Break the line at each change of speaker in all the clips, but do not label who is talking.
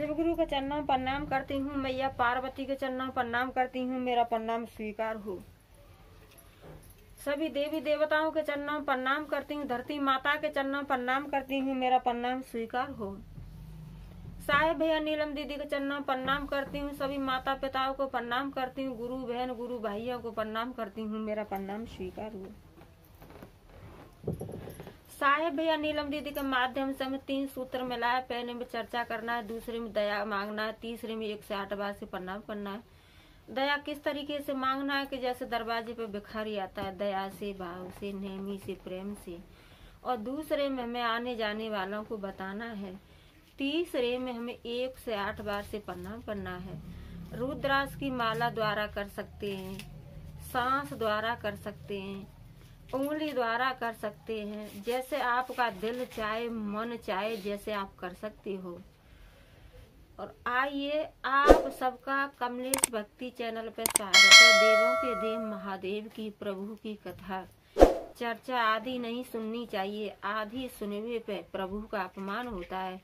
शिव गुरु के चरणों में प्रणाम करती हूँ। मैया पार्वती के चरणों में प्रणाम करती हूँ। मेरा प्रणाम स्वीकार हो। सभी देवी देवताओं के चरणों में प्रणाम करती हूँ। धरती माता के चरणों में प्रणाम करती हूँ। मेरा प्रणाम स्वीकार हो। साहेब भैया नीलम दीदी के चरणों में प्रणाम करती हूँ। सभी माता पिताओं को प्रणाम करती हूँ। गुरु बहन गुरु भाइयों को प्रणाम करती हूँ। मेरा प्रणाम स्वीकार हो। साहेब भैया नीलम दीदी के माध्यम से हमें 3 सूत्र मिला है। पहले में चर्चा करना है, दूसरे में दया मांगना है, तीसरे में 108 बार से प्रणाम करना है। दया किस तरीके से मांगना है कि जैसे दरवाजे पे भिखारी आता है, दया से, भाव से, नेमी से, प्रेम से। और दूसरे में हमें आने जाने वालों को बताना है। तीसरे में हमें 1 से 8 बार से प्रणाम करना है। रुद्राक्ष की माला द्वारा कर सकते हैं, सांस द्वारा कर सकते हैं, उंगली द्वारा कर सकते हैं, जैसे आपका दिल चाहे, मन चाहे, जैसे आप कर सकते हो। और आइए आप सबका कमलेश भक्ति चैनल पर स्वागत है। देवों के देव महादेव की, प्रभु की कथा चर्चा आदि नहीं सुननी चाहिए। आधी सुनवे पे प्रभु का अपमान होता है,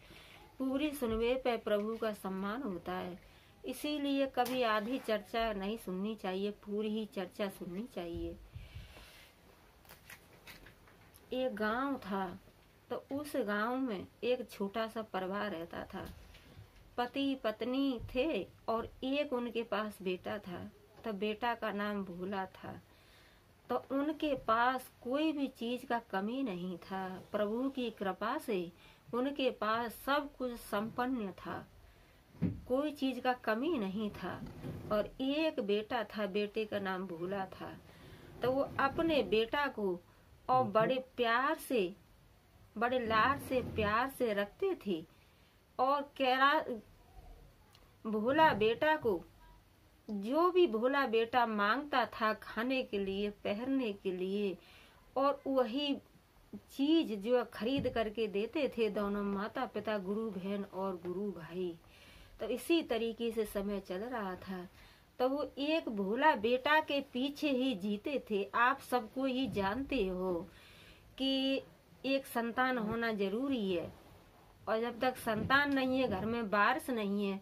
पूरी सुनवे पे प्रभु का सम्मान होता है। इसीलिए कभी आधी चर्चा नहीं सुननी चाहिए, पूरी ही चर्चा सुननी चाहिए। एक गांव था, तो उस गांव में एक छोटा सा परिवार रहता था। पति पत्नी थे और एक उनके पास बेटा था। तो बेटा का नाम भोला था। तो उनके पास कोई भी चीज का कमी नहीं था। प्रभु की कृपा से उनके पास सब कुछ संपन्न था, कोई चीज का कमी नहीं था। और एक बेटा था, बेटे का नाम भोला था। तो वो अपने बेटा को और बड़े प्यार से, बड़े लाड से, प्यार से रखते थे। और भोला बेटा को जो भी भोला बेटा मांगता था खाने के लिए, पहनने के लिए, और वही चीज जो खरीद करके देते थे दोनों माता पिता, गुरु बहन और गुरु भाई। तो इसी तरीके से समय चल रहा था। तो वो एक भोला बेटा के पीछे ही जीते थे। आप सबको ही जानते हो कि एक संतान होना जरूरी है। और जब तक संतान नहीं है, घर में वारिस नहीं है,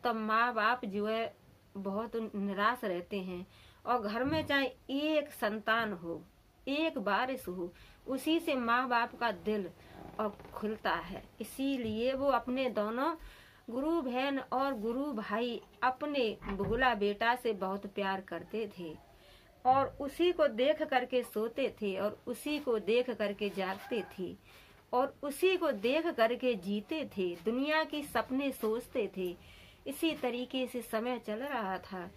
तब माँ बाप जो है बहुत निराश रहते हैं। और घर में चाहे एक संतान हो, एक वारिस हो, उसी से माँ बाप का दिल और खुलता है। इसीलिए वो अपने दोनों गुरु बहन और गुरु भाई अपने भोला बेटा से बहुत प्यार करते थे। और उसी को देख करके सोते थे, और उसी को देख करके जागते थे, और उसी को देख करके जीते थे। दुनिया की सपने सोचते थे। इसी तरीके से समय चल रहा था।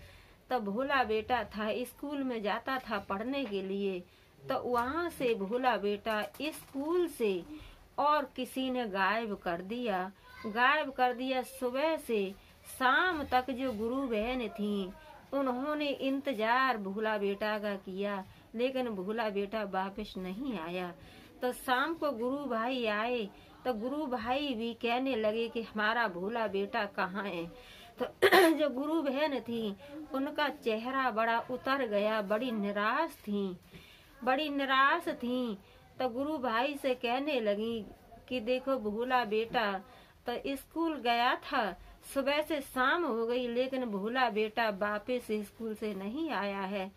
तब भोला बेटा था, स्कूल में जाता था पढ़ने के लिए। तो वहाँ से भोला बेटा स्कूल से और किसी ने गायब कर दिया। सुबह से शाम तक जो गुरु बहन थी, उन्होंने इंतजार भोला बेटा का किया, लेकिन भोला बेटा वापस नहीं आया। तो शाम को गुरु भाई आए, तो गुरु भाई भी कहने लगे कि हमारा भोला बेटा कहाँ है। तो जो गुरु बहन थी, उनका चेहरा बड़ा उतर गया, बड़ी निराश थी। तो गुरु भाई से कहने लगी कि देखो भोला बेटा तो स्कूल गया था, सुबह से शाम हो गई, लेकिन भोला बेटा वापस स्कूल से नहीं आया है।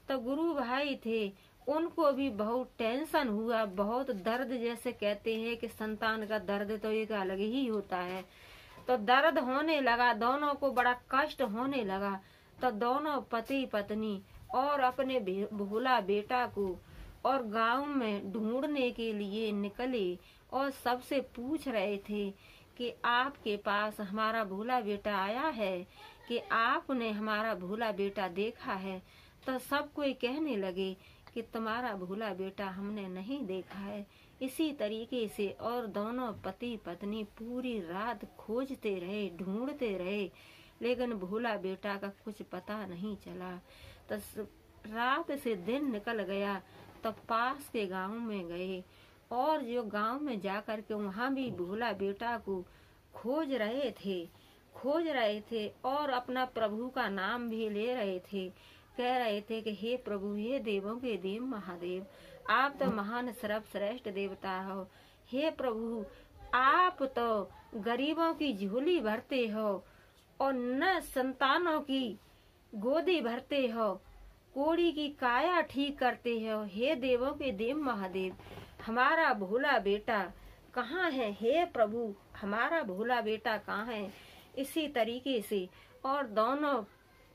तो गुरु भाई थे, उनको भी बहुत टेंशन हुआ, बहुत दर्द, जैसे कहते हैं कि संतान का दर्द तो एक अलग ही होता है। तो दर्द होने लगा, दोनों को बड़ा कष्ट होने लगा। तो दोनों पति पत्नी और अपने भोला बेटा को और गांव में ढूंढने के लिए निकले, और सबसे पूछ रहे थे कि आपके पास हमारा भोला बेटा आया है, कि आपने हमारा भोला बेटा देखा है। तो सब कोई कहने लगे कि तुम्हारा भोला बेटा हमने नहीं देखा है। इसी तरीके से और दोनों पति पत्नी पूरी रात खोजते रहे, ढूंढते रहे, लेकिन भोला बेटा का कुछ पता नहीं चला। तो रात से दिन निकल गया। तो पास के गांव में गए, और जो गांव में जाकर के वहां भी भोला बेटा को खोज रहे थे और अपना प्रभु का नाम भी ले रहे थे। कह रहे थे कि हे प्रभु, हे देवों के देव महादेव, आप तो महान सर्वश्रेष्ठ देवता हो। हे प्रभु, आप तो गरीबों की झोली भरते हो और न संतानों की गोदी भरते हो, कोड़ी की काया ठीक करते हो। हे देवों के देव महादेव, हमारा भोला बेटा कहाँ है? हे प्रभु, हमारा भोला बेटा कहाँ है? इसी तरीके से और दोनों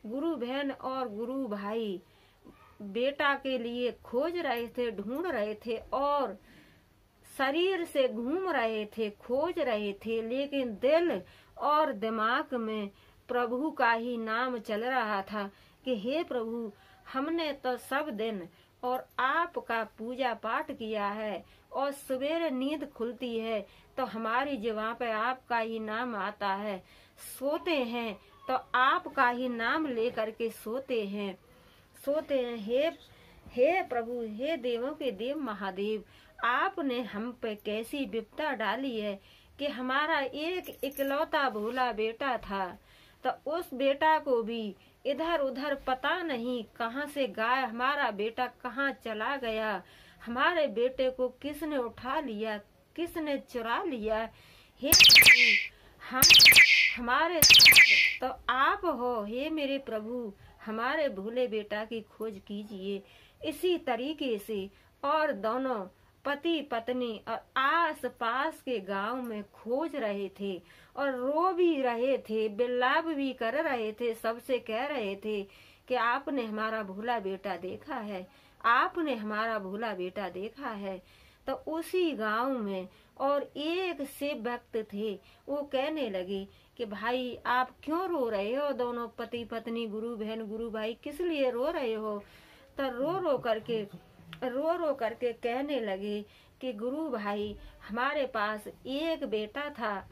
गुरु बहन और गुरु भाई बेटा के लिए खोज रहे थे, ढूंढ रहे थे और शरीर से घूम रहे थे, खोज रहे थे, लेकिन दिल और दिमाग में प्रभु का ही नाम चल रहा था कि हे प्रभु, हमने तो सब दिन और आपका पूजा पाठ किया है और सवेरे नींद खुलती है तो हमारी जुबान पे आपका ही नाम आता है, सोते हैं तो आपका ही नाम लेकर के सोते हैं। हे प्रभु, हे देवों के देव महादेव, आपने हम पे कैसी विपदा डाली है कि हमारा एक इकलौता भोला बेटा था, तो उस बेटा को भी इधर उधर पता नहीं कहाँ से गाय, हमारा बेटा कहाँ चला गया, हमारे बेटे को किसने उठा लिया, किसने चुरा लिया। हे हम हमारे तो आप हो। हे मेरे प्रभु, हमारे भोले बेटा की खोज कीजिए। इसी तरीके से और दोनों पति पत्नी और आस पास के गांव में खोज रहे थे और रो भी रहे थे, बिलाप भी कर रहे थे, सबसे कह रहे थे कि आपने हमारा भोला बेटा देखा है, आपने हमारा भोला बेटा देखा है। तो उसी गांव में और एक से भक्त थे, वो कहने लगे कि भाई आप क्यों रो रहे हो? दोनों पति पत्नी, गुरु बहन, गुरु भाई किस लिए रो रहे हो? तो रो रो करके कहने लगे कि गुरु भाई, हमारे पास एक बेटा था,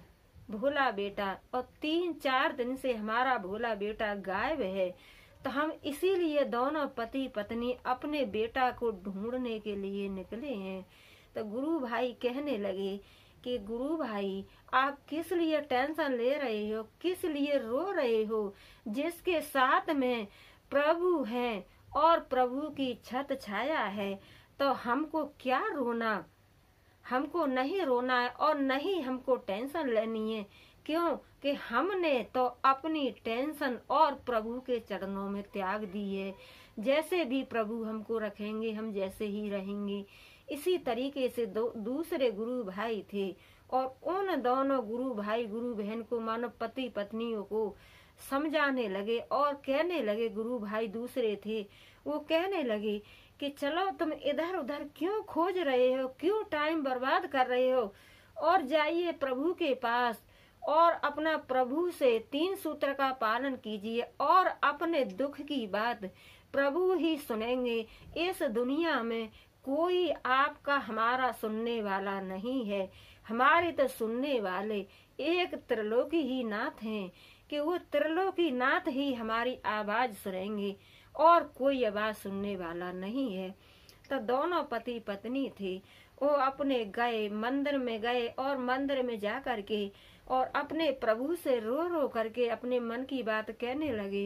भोला बेटा, और 3-4 दिन से हमारा भोला बेटा गायब है, तो हम इसीलिए दोनों पति पत्नी अपने बेटा को ढूंढने के लिए निकले हैं। तो गुरु भाई कहने लगे कि गुरु भाई, आप किस लिए टेंशन ले रहे हो, किस लिए रो रहे हो? जिसके साथ में प्रभु हैं और प्रभु की छत छाया है, तो हमको क्या रोना? हमको नहीं रोना है और नहीं हमको टेंशन लेनी है। क्यों कि हमने तो अपनी टेंशन और प्रभु के चरणों में त्याग दी है। जैसे भी प्रभु हमको रखेंगे, हम जैसे ही रहेंगे। इसी तरीके से दूसरे गुरु भाई थे और उन दोनों गुरु भाई गुरु बहन को, मानो पति पत्नियों को समझाने लगे और कहने लगे, गुरु भाई दूसरे थे, वो कहने लगे कि चलो तुम इधर उधर क्यों खोज रहे हो, क्यों टाइम बर्बाद कर रहे हो, और जाइए प्रभु के पास और अपना प्रभु से 3 सूत्र का पालन कीजिए और अपने दुख की बात प्रभु ही सुनेंगे। इस दुनिया में कोई आपका हमारा सुनने वाला नहीं है। हमारे तो सुनने वाले एक त्रिलोकी ही नाथ हैं कि वो त्रिलोकी नाथ ही हमारी आवाज सुनेंगे और कोई आवाज सुनने वाला नहीं है। तो दोनों पति पत्नी थे, वो अपने गए, मंदिर में गए और मंदिर में जा करके और अपने प्रभु से रो रो करके अपने मन की बात कहने लगे।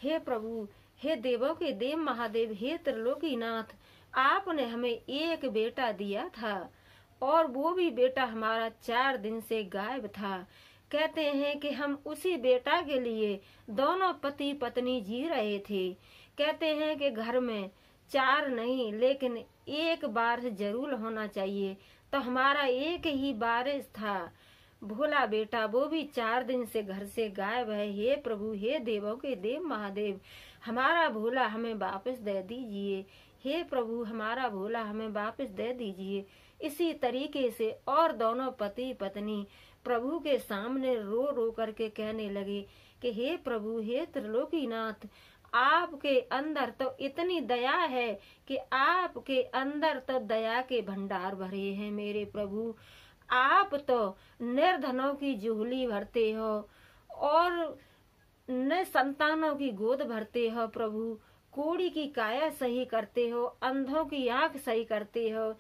हे प्रभु, हे देवों के देव महादेव, हे त्रिलोकीनाथ, आपने हमें एक बेटा दिया था और वो भी बेटा हमारा 4 दिन से गायब था। कहते हैं कि हम उसी बेटा के लिए दोनों पति पत्नी जी रहे थे। कहते हैं कि घर में 4 नहीं लेकिन 1 बारिश जरूर होना चाहिए, तो हमारा एक ही बारिश था, भोला बेटा, वो भी 4 दिन से घर से गायब है। हे प्रभु, हे देवों के देव महादेव, हमारा भोला हमें वापस दे दीजिए। हे प्रभु, हमारा भोला हमें वापस दे दीजिए। इसी तरीके से और दोनों पति पत्नी प्रभु के सामने रो रो करके कहने लगे कि हे प्रभु, हे त्रिलोकीनाथ, आपके अंदर तो इतनी दया है कि आपके अंदर तो दया के भंडार भरे हैं। मेरे प्रभु, आप तो निर्धनों की झोली भरते हो और न संतानों की गोद भरते हो प्रभु, कोड़ी की काया सही करते हो, अंधों की आंख सही करते हो।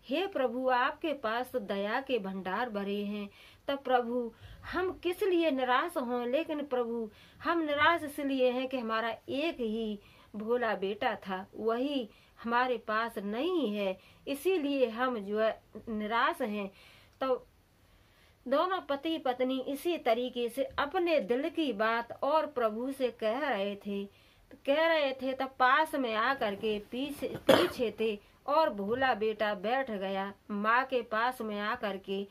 हे प्रभु, आपके पास तो दया के भंडार भरे हैं, तो प्रभु हम किस लिए निराश हों? लेकिन प्रभु हम निराश इसलिए हैं कि हमारा एक ही भोला बेटा था, वही हमारे पास नहीं है, इसीलिए हम जो है निराश हैं। तो दोनों पति पत्नी इसी तरीके से अपने दिल की बात और प्रभु से कह रहे थे। तो पास में आकर के पीछे थे और भोला बेटा बैठ गया माँ के पास में आकर के।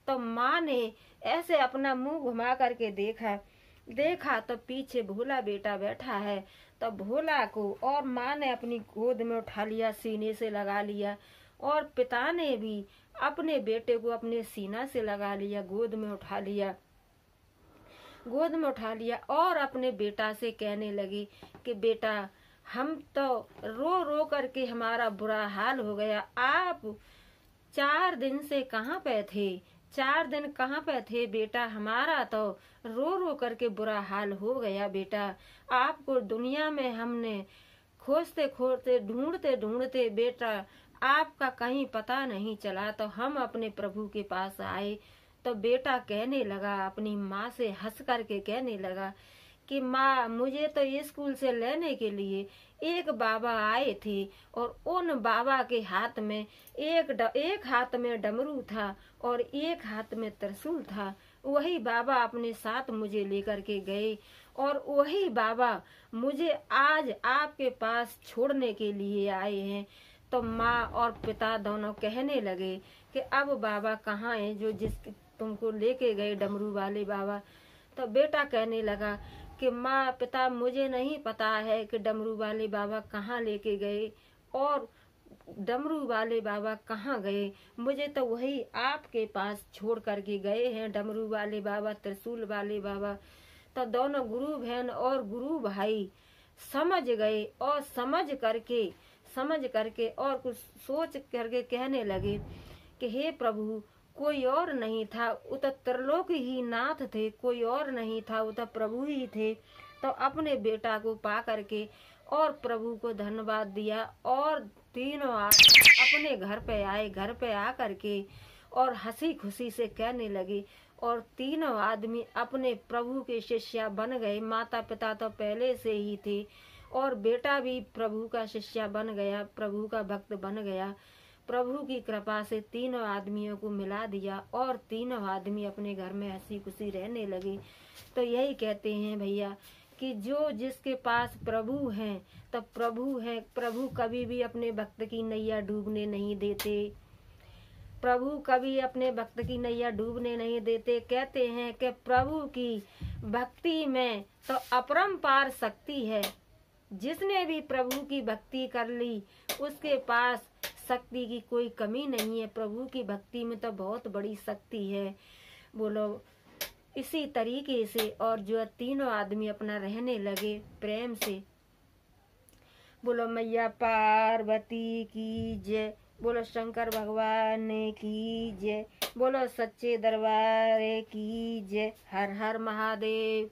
तो माँ ने ऐसे अपना मुंह घुमा करके देखा तो पीछे भोला बेटा बैठा है। तो भोला को और माँ ने अपनी गोद में उठा लिया, सीने से लगा लिया, और पिता ने भी अपने बेटे को अपने सीना से लगा लिया, गोद में उठा लिया और अपने बेटा से कहने लगे कि बेटा, हम तो रो रो करके हमारा बुरा हाल हो गया। आप 4 दिन से कहाँ पे थे? 4 दिन कहाँ पे थे बेटा? हमारा तो रो रो करके बुरा हाल हो गया बेटा। आपको दुनिया में हमने खोजते खोजते ढूंढते बेटा आपका कहीं पता नहीं चला। तो हम अपने प्रभु के पास आए। तो बेटा कहने लगा, अपनी माँ से हंस करके कहने लगा कि माँ, मुझे तो स्कूल से लेने के लिए एक बाबा आए थे और उन बाबा के हाथ में एक हाथ में डमरू था और एक हाथ में त्रिशूल था। वही बाबा अपने साथ मुझे लेकर के गए और वही बाबा मुझे आज आपके पास छोड़ने के लिए आए हैं। तो माँ और पिता दोनों कहने लगे कि अब बाबा कहाँ है जो तुमको लेके गए, डमरू वाले बाबा? तो बेटा कहने लगा कि माँ पिता, मुझे नहीं पता है कि डमरू वाले बाबा कहाँ लेके गए और डमरू वाले बाबा कहाँ गए। मुझे तो वही आपके पास छोड़ करके गए हैं, डमरू वाले बाबा, त्रिशूल वाले बाबा। तो दोनों गुरु बहन और गुरु भाई समझ गए और समझ करके और कुछ सोच करके कहने लगे कि हे प्रभु, कोई और नहीं था, वो तो त्रिलोक ही नाथ थे, कोई और नहीं था, वो तो प्रभु ही थे। तो अपने बेटा को पा करके और प्रभु को धन्यवाद दिया और तीनों अपने घर पे आए। घर पे आ करके और हंसी खुशी से कहने लगे और तीनों आदमी अपने प्रभु के शिष्य बन गए। माता पिता तो पहले से ही थे और बेटा भी प्रभु का शिष्य बन गया, प्रभु का भक्त बन गया। प्रभु की कृपा से तीनों आदमियों को मिला दिया और तीनों आदमी अपने घर में हंसी खुशी रहने लगे। तो यही कहते हैं भैया कि जो जिसके पास प्रभु हैं तो प्रभु है। प्रभु कभी भी अपने भक्त की नैया डूबने नहीं देते। प्रभु कभी अपने भक्त की नैया डूबने नहीं देते। कहते हैं कि प्रभु की भक्ति में तो अपरंपार शक्ति है। जिसने भी प्रभु की भक्ति कर ली उसके पास शक्ति की कोई कमी नहीं है। प्रभु की भक्ति में तो बहुत बड़ी शक्ति है। बोलो इसी तरीके से और जो तीनों आदमी अपना रहने लगे प्रेम से। बोलो मैया पार्वती की जय, बोलो शंकर भगवान की जय, बोलो सच्चे दरबार की जय। हर हर महादेव।